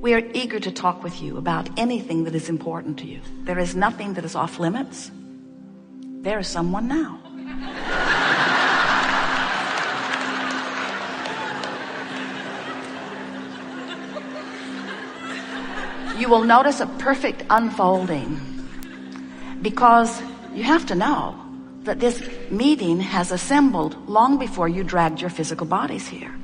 We are eager to talk with you about anything that is important to you. There is nothing that is off limits. There is someone now. You will notice a perfect unfolding, because you have to know that this meeting has assembled long before you dragged your physical bodies here.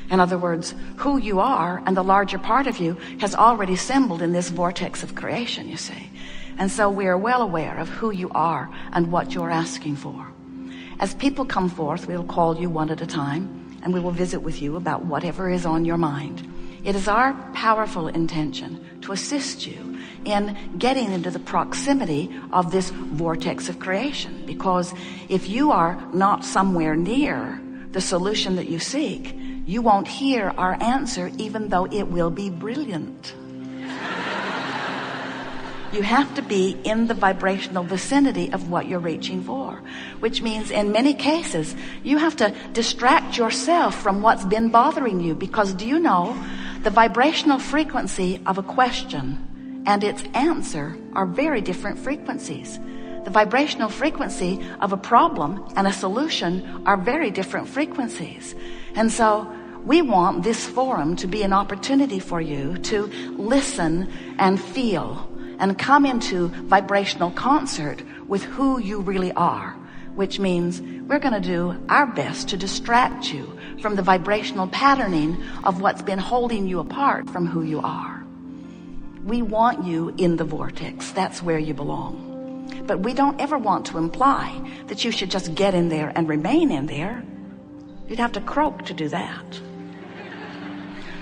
In other words, who you are and the larger part of you has already assembled in this vortex of creation, you see. And so we are well aware of who you are and what you're asking for. As people come forth, we'll call you one at a time, and we will visit with you about whatever is on your mind. It is our powerful intention to assist you in getting into the proximity of this vortex of creation. Because if you are not somewhere near the solution that you seek, you won't hear our answer, even though it will be brilliant. You have to be in the vibrational vicinity of what you're reaching for, which means in many cases, you have to distract yourself from what's been bothering you. Because do you know, the vibrational frequency of a question and its answer are very different frequencies. The vibrational frequency of a problem and a solution are very different frequencies. And so we want this forum to be an opportunity for you to listen and feel and come into vibrational concert with who you really are, which means we're going to do our best to distract you from the vibrational patterning of what's been holding you apart from who you are. We want you in the vortex. That's where you belong. But we don't ever want to imply that you should just get in there and remain in there. You'd have to croak to do that.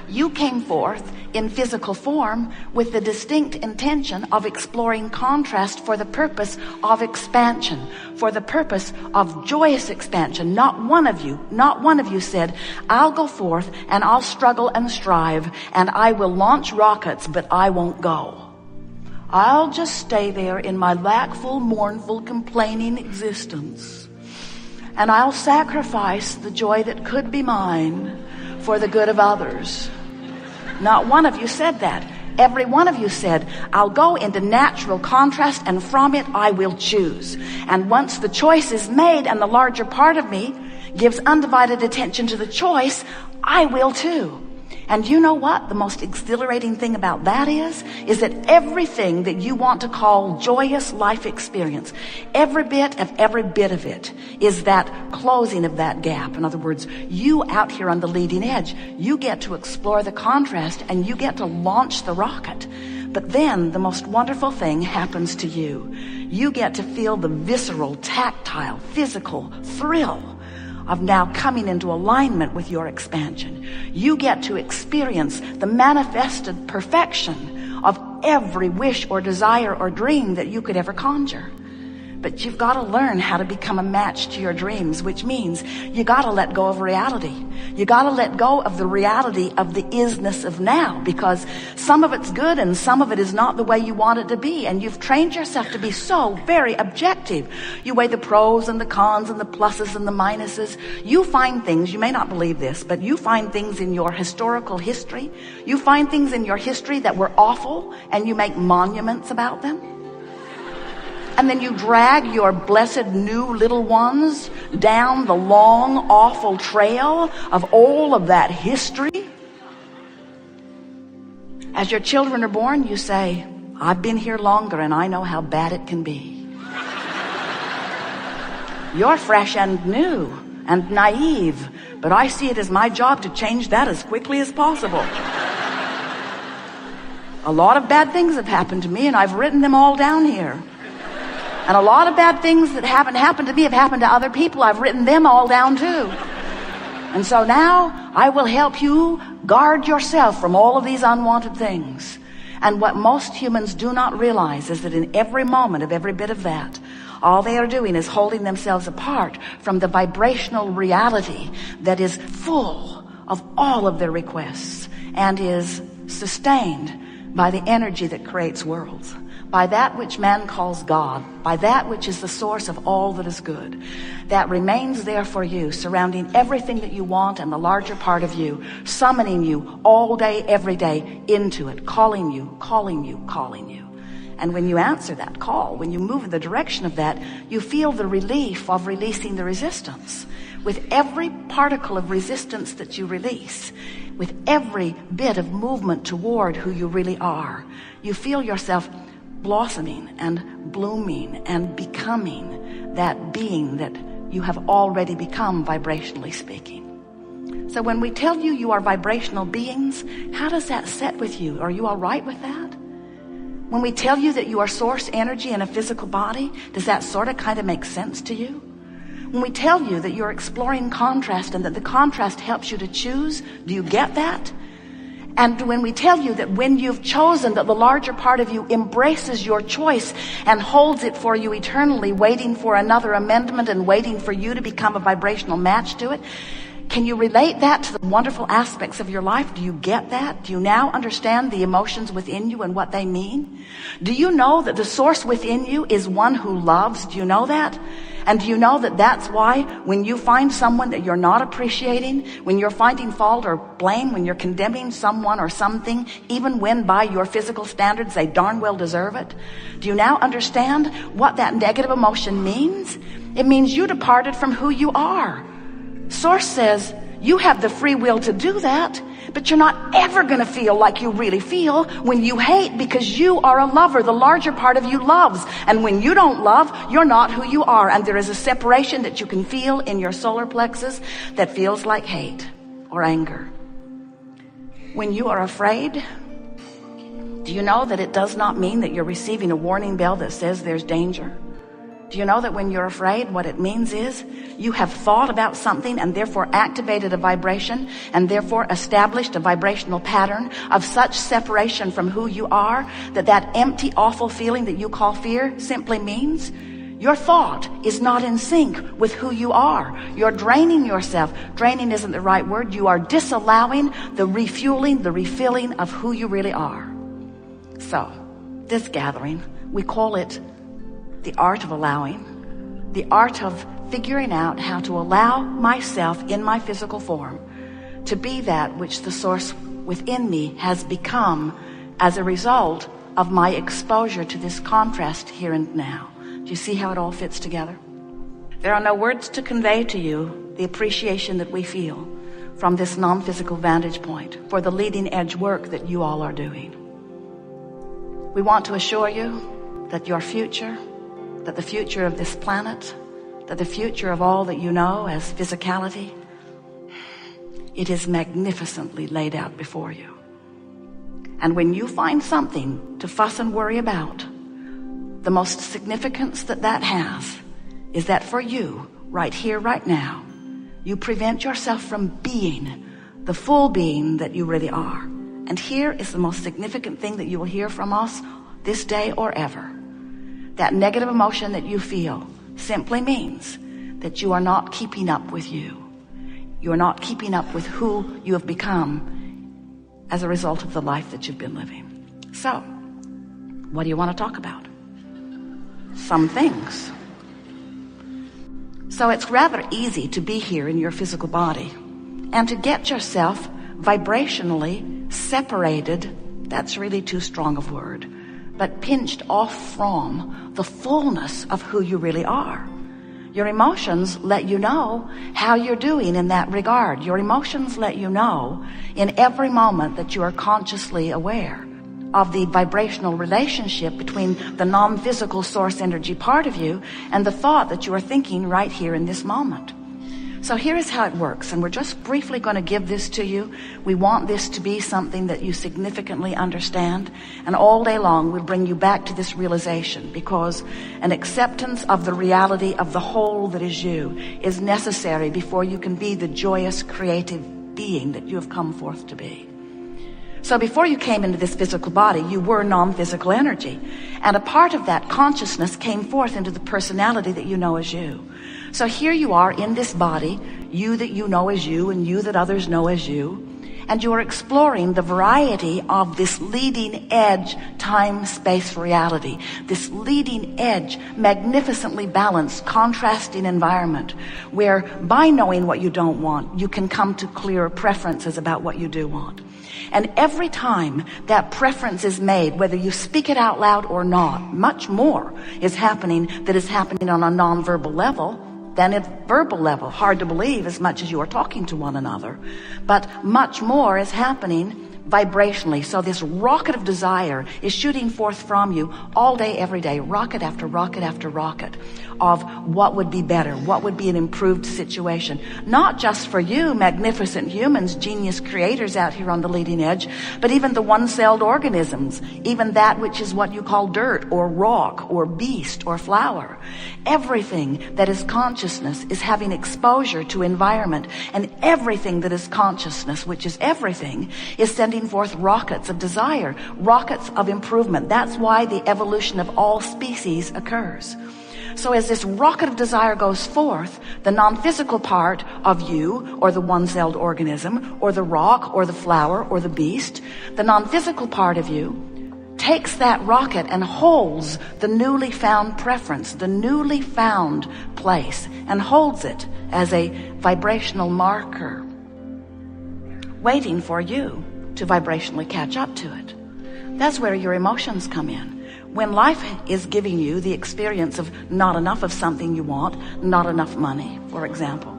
You came forth in physical form with the distinct intention of exploring contrast for the purpose of expansion, for the purpose of joyous expansion. Not one of you said, I'll go forth and I'll struggle and strive and I will launch rockets, but I won't go. I'll just stay there in my lackful, mournful, complaining existence, and I'll sacrifice the joy that could be mine for the good of others. Not one of you said that. Every one of you said, I'll go into natural contrast, and from it I will choose. And once the choice is made and the larger part of me gives undivided attention to the choice, I will too. And you know what the most exhilarating thing about that is that everything that you want to call joyous life experience, every bit of it is that closing of that gap. In other words, you out here on the leading edge, you get to explore the contrast and you get to launch the rocket. But then the most wonderful thing happens to you. You get to feel the visceral, tactile, physical thrill of now coming into alignment with your expansion. You get to experience the manifested perfection of every wish or desire or dream that you could ever conjure. But you've got to learn how to become a match to your dreams, which means you got to let go of reality. You got to let go of the reality of the isness of now, because some of it's good and some of it is not the way you want it to be. And you've trained yourself to be so very objective. You weigh the pros and the cons and the pluses and the minuses. You find things, you may not believe this, but you find things in your historical history. You find things in your history that were awful and you make monuments about them. And then you drag your blessed new little ones down the long, awful trail of all of that history. As your children are born, you say, I've been here longer and I know how bad it can be. You're fresh and new and naive, but I see it as my job to change that as quickly as possible. A lot of bad things have happened to me and I've written them all down here. And a lot of bad things that haven't happened to me have happened to other people. I've written them all down too. And so now I will help you guard yourself from all of these unwanted things. And what most humans do not realize is that in every moment of every bit of that, all they are doing is holding themselves apart from the vibrational reality that is full of all of their requests and is sustained by the energy that creates worlds. by that which man calls God, by that which is the source of all that is good, that remains there for you, surrounding everything that you want and the larger part of you, summoning you all day, every day into it, calling you, calling you, calling you. And when you answer that call, when you move in the direction of that, you feel the relief of releasing the resistance. With every particle of resistance that you release, with every bit of movement toward who you really are, you feel yourself blossoming and blooming and becoming that being that you have already become, vibrationally speaking. So when we tell you you are vibrational beings, how does that set with you? Are you all right with that? When we tell you that you are source energy in a physical body, does that sort of kind of make sense to you? When we tell you that you're exploring contrast and that the contrast helps you to choose, do you get that? And when we tell you that when you've chosen, that the larger part of you embraces your choice and holds it for you eternally, waiting for another amendment and waiting for you to become a vibrational match to it, can you relate that to the wonderful aspects of your life? Do you get that? Do you now understand the emotions within you and what they mean? Do you know that the source within you is one who loves? Do you know that? And do you know that that's why when you find someone that you're not appreciating, when you're finding fault or blame, when you're condemning someone or something, even when by your physical standards they darn well deserve it, do you now understand what that negative emotion means? It means you departed from who you are. Source says you have the free will to do that, but you're not ever going to feel like you really feel when you hate, because you are a lover. The larger part of you loves. And when you don't love, you're not who you are. And there is a separation that you can feel in your solar plexus that feels like hate or anger. When you are afraid, do you know that it does not mean that you're receiving a warning bell that says there's danger? Do you know that when you're afraid, what it means is you have thought about something and therefore activated a vibration and therefore established a vibrational pattern of such separation from who you are that that empty, awful feeling that you call fear simply means your thought is not in sync with who you are. You're draining yourself. Draining isn't the right word. You are disallowing the refueling, the refilling of who you really are. So, this gathering, we call it the art of allowing, the art of figuring out how to allow myself in my physical form to be that which the source within me has become as a result of my exposure to this contrast here and now. Do you see how it all fits together? There are no words to convey to you the appreciation that we feel from this non-physical vantage point for the leading edge work that you all are doing. We want to assure you that your future, that the future of this planet, that the future of all that you know as physicality, it is magnificently laid out before you. And when you find something to fuss and worry about, the most significance that that has is that for you, right here, right now, you prevent yourself from being the full being that you really are. And here is the most significant thing that you will hear from us this day or ever. That negative emotion that you feel simply means that you are not keeping up with you. You are not keeping up with who you have become as a result of the life that you've been living. So, what do you want to talk about? Some things. So it's rather easy to be here in your physical body and to get yourself vibrationally separated. That's really too strong a word. But pinched off from the fullness of who you really are. Your emotions let you know how you're doing in that regard. Your emotions let you know in every moment that you are consciously aware of the vibrational relationship between the non-physical source energy part of you and the thought that you are thinking right here in this moment. So here is how it works, and we're just briefly going to give this to you. We want this to be something that you significantly understand, and all day long we'll bring you back to this realization, because an acceptance of the reality of the whole that is you is necessary before you can be the joyous, creative being that you have come forth to be. So before you came into this physical body, you were non-physical energy, and a part of that consciousness came forth into the personality that you know as you. So here you are in this body, you that you know as you and you that others know as you. and you are exploring the variety of this leading edge time-space reality, this leading edge, magnificently balanced, contrasting environment where by knowing what you don't want, you can come to clearer preferences about what you do want. And every time that preference is made, whether you speak it out loud or not, much more is happening that is happening on a nonverbal level than a verbal level. Hard to believe as much as you are talking to one another. But much more is happening vibrationally. So this rocket of desire is shooting forth from you all day, every day, rocket after rocket after rocket of what would be better, what would be an improved situation. Not just for you, magnificent humans, genius creators out here on the leading edge, but even the one-celled organisms, even that which is what you call dirt or rock or beast or flower. Everything that is consciousness is having exposure to environment, and everything that is consciousness, which is everything, is sending forth rockets of desire, rockets of improvement. That's why the evolution of all species occurs. So as this rocket of desire goes forth, the non-physical part of you, or the one-celled organism, or the rock, or the flower, or the beast, the non-physical part of you takes that rocket and holds the newly found preference, the newly found place, and holds it as a vibrational marker, waiting for you to vibrationally catch up to it. That's where your emotions come in. When life is giving you the experience of not enough of something you want, not enough money, for example,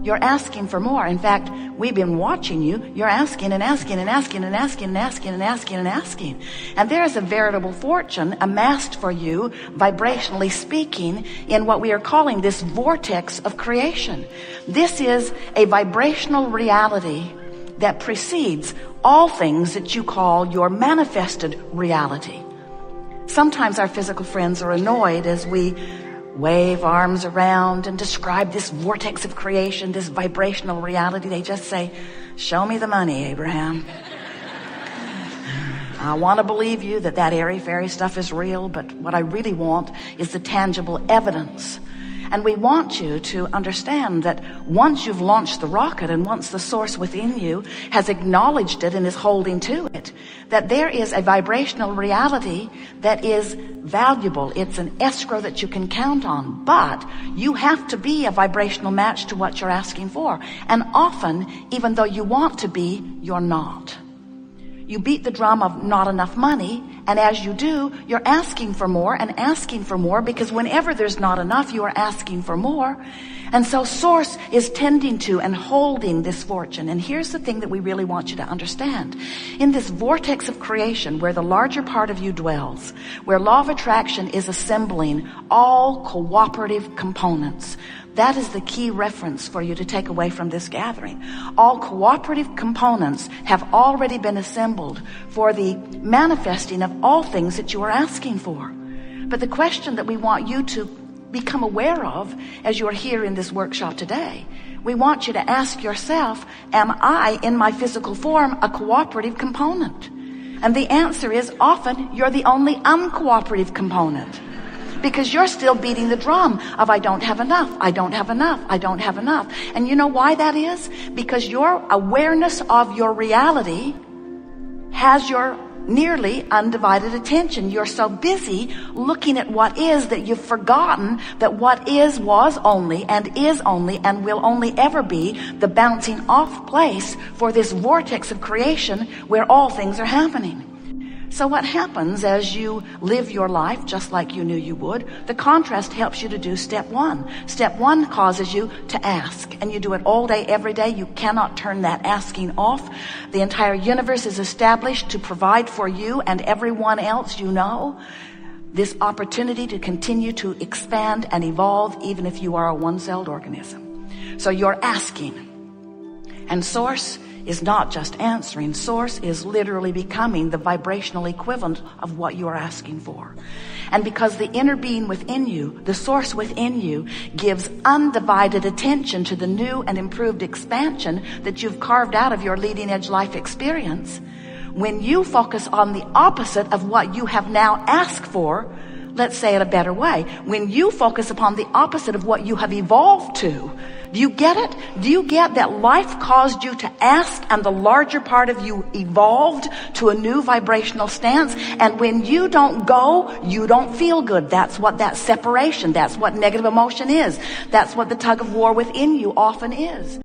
you're asking for more. In fact, we've been watching you. You're asking and asking and asking and asking and asking and asking and asking. And there is a veritable fortune amassed for you, vibrationally speaking, in what we are calling this vortex of creation. This is a vibrational reality that precedes all things that you call your manifested reality. Sometimes our physical friends are annoyed as we wave arms around and describe this vortex of creation, this vibrational reality. They just say, "Show me the money, Abraham." I want to believe you that airy-fairy stuff is real, but what I really want is the tangible evidence. And we want you to understand that once you've launched the rocket and once the source within you has acknowledged it and is holding to it, that there is a vibrational reality that is valuable. It's an escrow that you can count on, but you have to be a vibrational match to what you're asking for. And often, even though you want to be, you're not. You beat the drum of not enough money, and as you do, you're asking for more and asking for more, because whenever there's not enough, you are asking for more. And so Source is tending to and holding this fortune. And here's the thing that we really want you to understand. In this vortex of creation, where the larger part of you dwells, where law of attraction is assembling all cooperative components, that is the key reference for you to take away from this gathering. All cooperative components have already been assembled for the manifesting of all things that you are asking for. But the question that we want you to become aware of as you are here in this workshop today, we want you to ask yourself, am I in my physical form a cooperative component? And the answer is often you're the only uncooperative component. Because you're still beating the drum of I don't have enough, I don't have enough, I don't have enough. And you know why that is? Because your awareness of your reality has your nearly undivided attention. You're so busy looking at what is that you've forgotten that what is was only and will only ever be the bouncing off place for this vortex of creation where all things are happening. So what happens as you live your life just like you knew you would? The contrast helps you to do step one. Step one causes you to ask, and you do it all day, every day. You cannot turn that asking off. The entire universe is established to provide for you and everyone else you know this opportunity to continue to expand and evolve, even if you are a one-celled organism. So you're asking, and Source is not just answering. Source is literally becoming the vibrational equivalent of what you are asking for. And because the inner being within you, the Source within you, gives undivided attention to the new and improved expansion that you've carved out of your leading edge life experience, when you focus on the opposite of what you have now asked for, let's say it a better way, when you focus upon the opposite of what you have evolved to Do you get it? Do you get that life caused you to ask and the larger part of you evolved to a new vibrational stance? And when you don't go, you don't feel good. That's what that separation, that's what negative emotion is. That's what the tug of war within you often is.